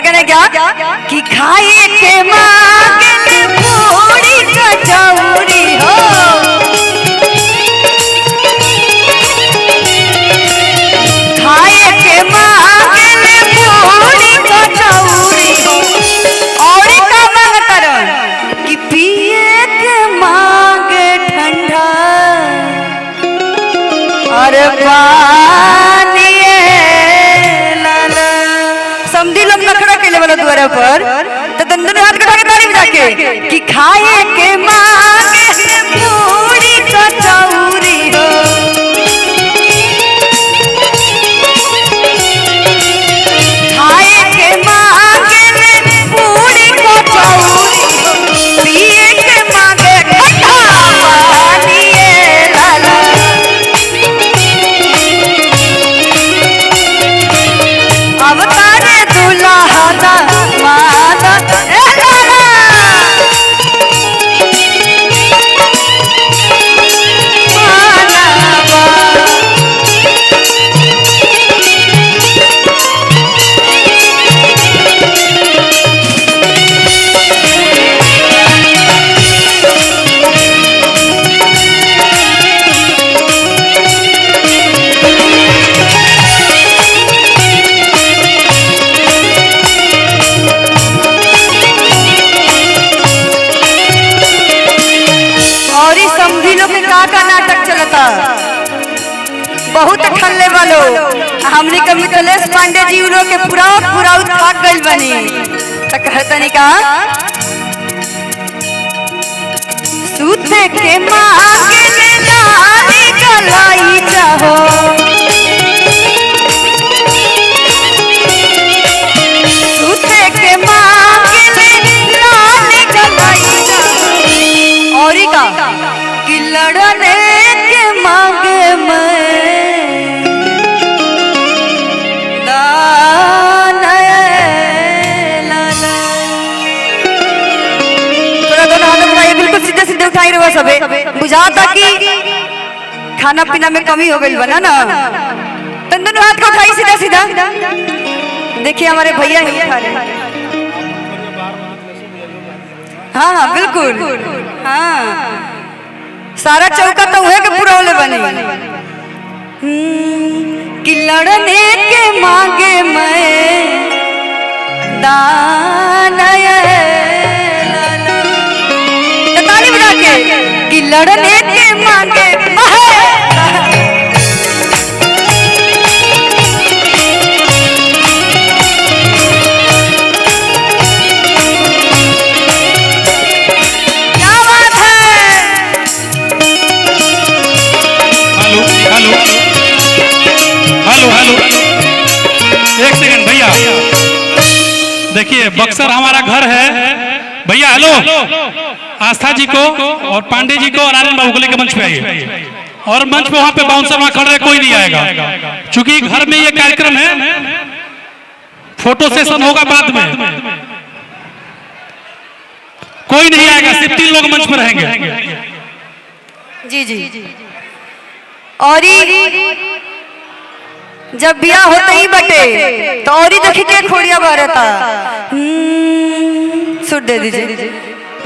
कहने क्या कि खाए के मांगे पूरी कचौरी हो, खाए के मांगे पूरी कचौरी हो। और का मांगता रह कि पिए के मांगे ठंडा और पानी समझी लोग नखरा के वाला द्वारा पर तो दोनों हाथ कटा के ताली बजा के कि खाए के मांगे पूरी कचौरी हो, खाए के मांगे पूरी कचौरी हो, पिए के मांगे ठंडा पानी लाला। अवतारे दुल्हा माता का नाटक चलता बहुत ठल्ले वालो हमने के मिथिलेश पांडे जी उन के पूरा थाक गइल बनी त कहतनी का सूते के मांगे में लाली गलाई चाहो, सूते के मांगे में लाली गलाई चाहो। और का कि लड़ने के मांगे मैं दाना लाला। थोड़ा दोनों हाथ उठाइए, बिल्कुल सीधे सीधे उठाई रहो सबे। बुझाता कि खाना पीना में कमी हो गई बना ना, तो दोनों हाथ को उठाइए सीधा सीधा। देखिए हमारे भैया ही उठा रहे। हाँ हाँ बिल्कुल, हाँ सारा चौका तो हुए के पूरा होले बने कि लड़ने के मांगे मैं दाना ताली बजा के कि लड़ने के मांगे एक सेकंड भैया, देखिए बक्सर हमारा घर है भैया। हेलो, आस्था जी को और पांडे जी को और आनंद बाबू को लेकर मंच पे आइए। और मंच पे वहां पे बाउंसर वहां खड़े, कोई नहीं आएगा क्योंकि घर में ये कार्यक्रम है। फोटो सेशन होगा बाद में, कोई नहीं आएगा, सिर्फ 3 लोग मंच पर रहेंगे। जी जी। और जब बिया होते ही बटे तो और देखी के खोड़िया भरता सुट दे दीजिए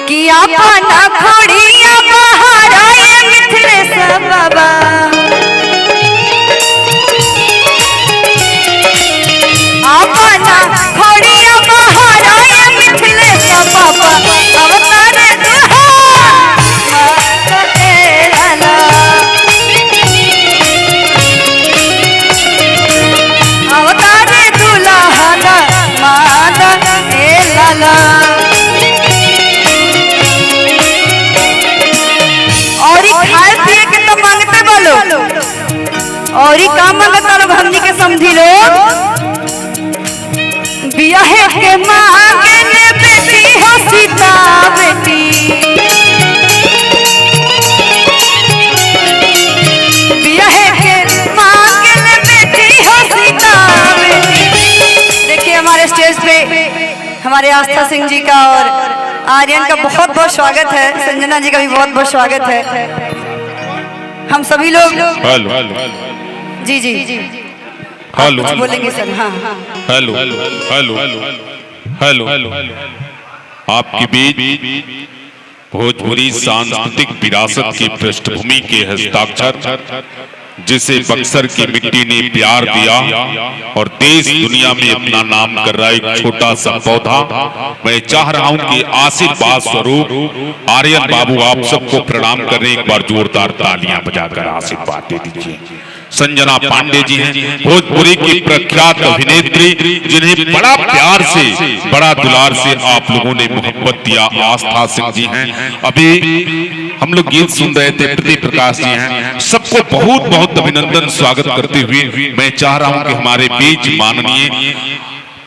कि अपना खोड़िया बाहर आए मिथिलेश बाबा, अपना खोड़िया बाहर आए मिथिलेश बाबा। अवतारे और खाए पिए के तो मांगते बोलो, और का मांगता लोग हमनी के समझी लो। बियाहे के मांगे ने बेटी हो सीता बेटी, बियाहे के मांगे ने बेटी हो सीता बेटी। देखिए हमारे स्टेज पे हमारे आस्था सिंह जी का और आर्यन का बहुत बहुत स्वागत है, संजना जी का भी बहुत बहुत स्वागत है। हम सभी लोग जी जी हेलो बोलेंगे सर। हाँ हेलो हेलो हेलो हेलो, आपके बीच भोजपुरी सांस्कृतिक विरासत की पृष्ठभूमि के हस्ताक्षर जिसे बक्सर की मिट्टी ने प्यार दिया और देश दुनिया में अपना नाम कर रहा एक छोटा सा पौधा, मैं चाह रहा हूं कि आशीर्वाद स्वरूप आर्यन बाबू आप सबको प्रणाम करने एक बार जोरदार तालियां बजाकर आशीर्वाद दे दीजिए। संजना पांडे जी हैं, भोजपुरी की प्रख्यात अभिनेत्री, जिन्हें बड़ा प्यार से, बड़ा दुलार से आप लोगों ने मोहब्बत दिया। आस्था सिंह जी हैं, अभी हम लोग गीत सुन रहे थे, प्रदीप प्रकाश जी हैं, सबको बहुत बहुत अभिनंदन स्वागत करते हुए मैं चाह रहा हूं कि हमारे बीच माननीय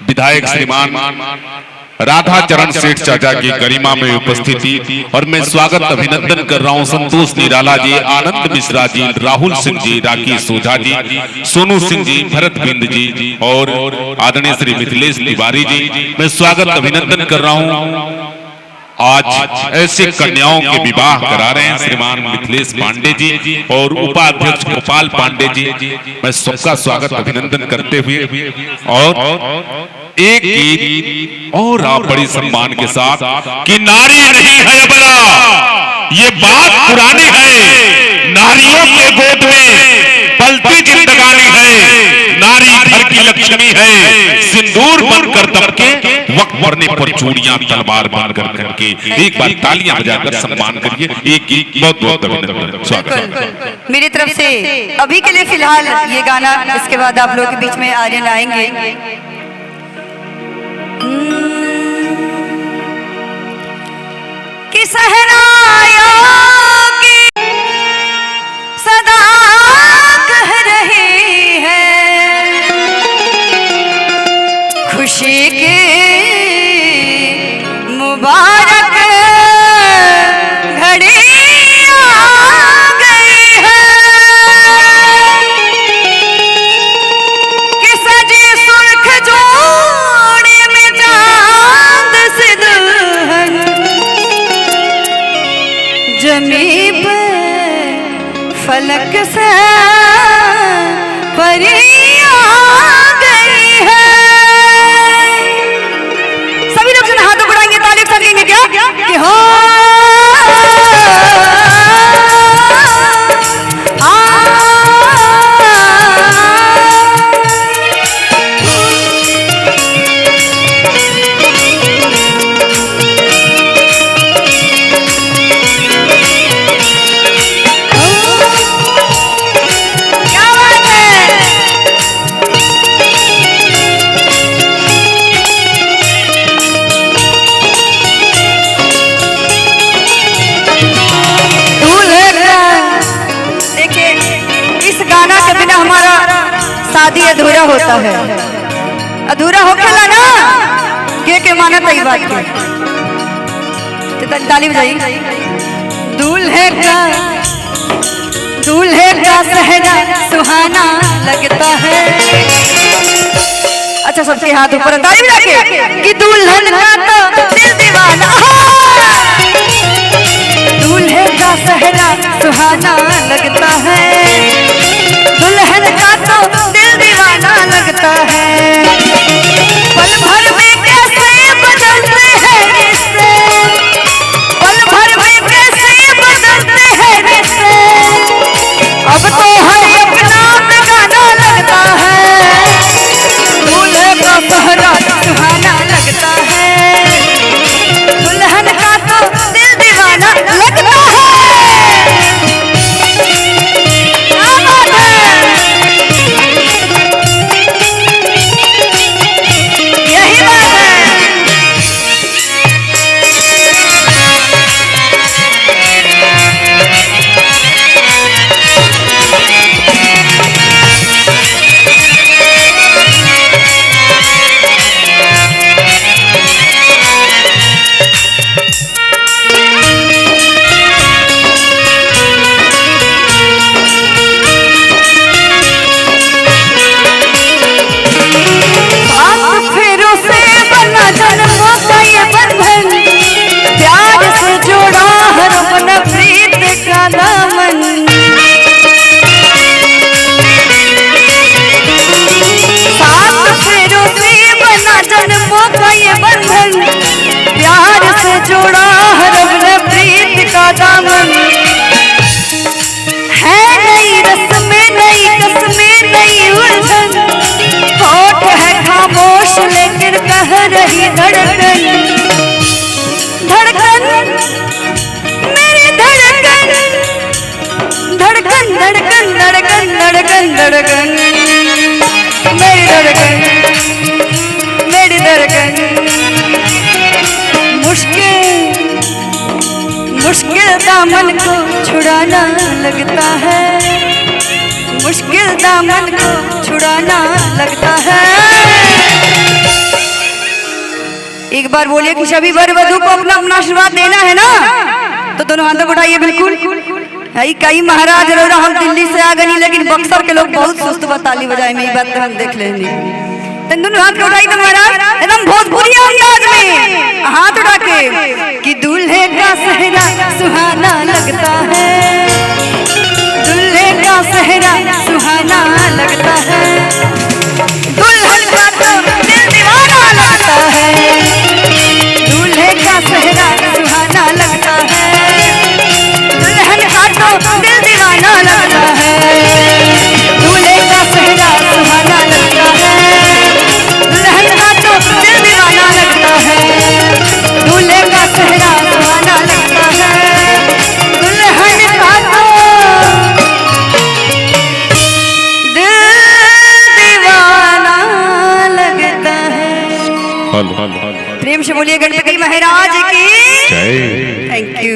विधायक श्रीमान राधा चरण सेठ चाचा की गरिमा में उपस्थिति और मैं स्वागत अभिनंदन कर रहा हूं संतोष निराला जी, आनंद मिश्रा जी, राहुल सिंह जी, राकेश ओझा जी, सोनू सिंह जी, भरत बिंद जी और आदरणीय श्री मिथिलेश तिवारी जी, मैं स्वागत अभिनंदन कर रहा हूं। आज ऐसे कन्याओं के विवाह करा रहे हैं श्रीमान मिथिलेश पांडे जी और उपाध्यक्ष गोपाल पांडे जी, मैं सबका स्वागत अभिनंदन करते हुए और एक गीत और आप बड़े सम्मान के साथ कि नारी नहीं है अबला, ये बात पुरानी है, नारियों के गोद में पलती जिंदगानी है, नारी घर की लक्ष्मी है, सिंदूर बनकर दबके वक्त मरने पर चूड़ियां तलवार बनकर करके। एक बार तालियां बजाकर सम्मान करिए। एक गीत बहुत बहुत अभिनंदन, स्वागत मेरी तरफ से। अभी के लिए फिलहाल ये गाना, इसके बाद आप लोगों के बीच में आर्यन आएंगे। कि सहराया की सदा कह रही है, खुशी की मुबारक घड़ी आ गई है, कि सजी सुर्ख जोड़ी में चांद से दुल्हन जमी पे फलक से परियां गई है। सभी लोग जन हाथों बढ़ाएंगे, ताली संगेंगे क्या कि हो शादी अधूरा होता है, अधूरा होखेला ना के माना तई बात के तो ताली बजाई। दूल्हे का सहरा सुहाना लगता है। अच्छा सबके हाथ ऊपर ताली बजा के कि दुल्हन का तो दिल दीवाना, दूल्हे का सहरा सुहाना लगता है, दुल्हन का तो दिल दीवाना लगता है। पल भर में कैसे बदलते हैं रिश्ते, पल भर में कैसे बदलते हैं रिश्ते, अब तो हर अपना बेगाना लगता है, दूल्हे का सहरा सुहाना लगता है, दुल्हन का तो दिल दीवाना लगता है। रही धड़कन, धड़कन मेरी धड़कन, धड़कन धड़कन धड़कन धड़कन धड़कन मेरी धड़कन, मेरी धड़कन। मुश्किल मुश्किल दामन को छुड़ाना लगता है, मुश्किल दामन को छुड़ाना लगता है। एक बार बोलिए कि सभी वर वधू को अपना अपना आशीर्वाद देना है ना, तो दोनों हाथों को उठाइए। बिल्कुल कई महाराज रोरा हम दिल्ली से आ गई, लेकिन बक्सर के लोग बहुत सुस्त ताली बजाए में, बात तो हम देख लेंगे। दोनों हाथ उठाई तो महाराज एकदम भोजपुरी अंदाज में हाथ उठा के कि दूल्हे का सेहरा सुहाना लगता है, दूल्हे का सेहरा सुहाना लगता है, दुल्हन का तो दिल दीवाना लगता है, दूल्हे का सेहरा सुहाना लगता है, दुल्हन का तो दिल दीवाना लगता है, दूल्हे का सेहरा सुहाना लगता है, दुल्हन का तो दिल दीवाना लगता है, दूल्हे का सेहरा सुहाना लगता है, दुल्हन का तो दिल दीवाना लगता है। प्रेम से बोलिए गणपति महाराज की जय। Thank you.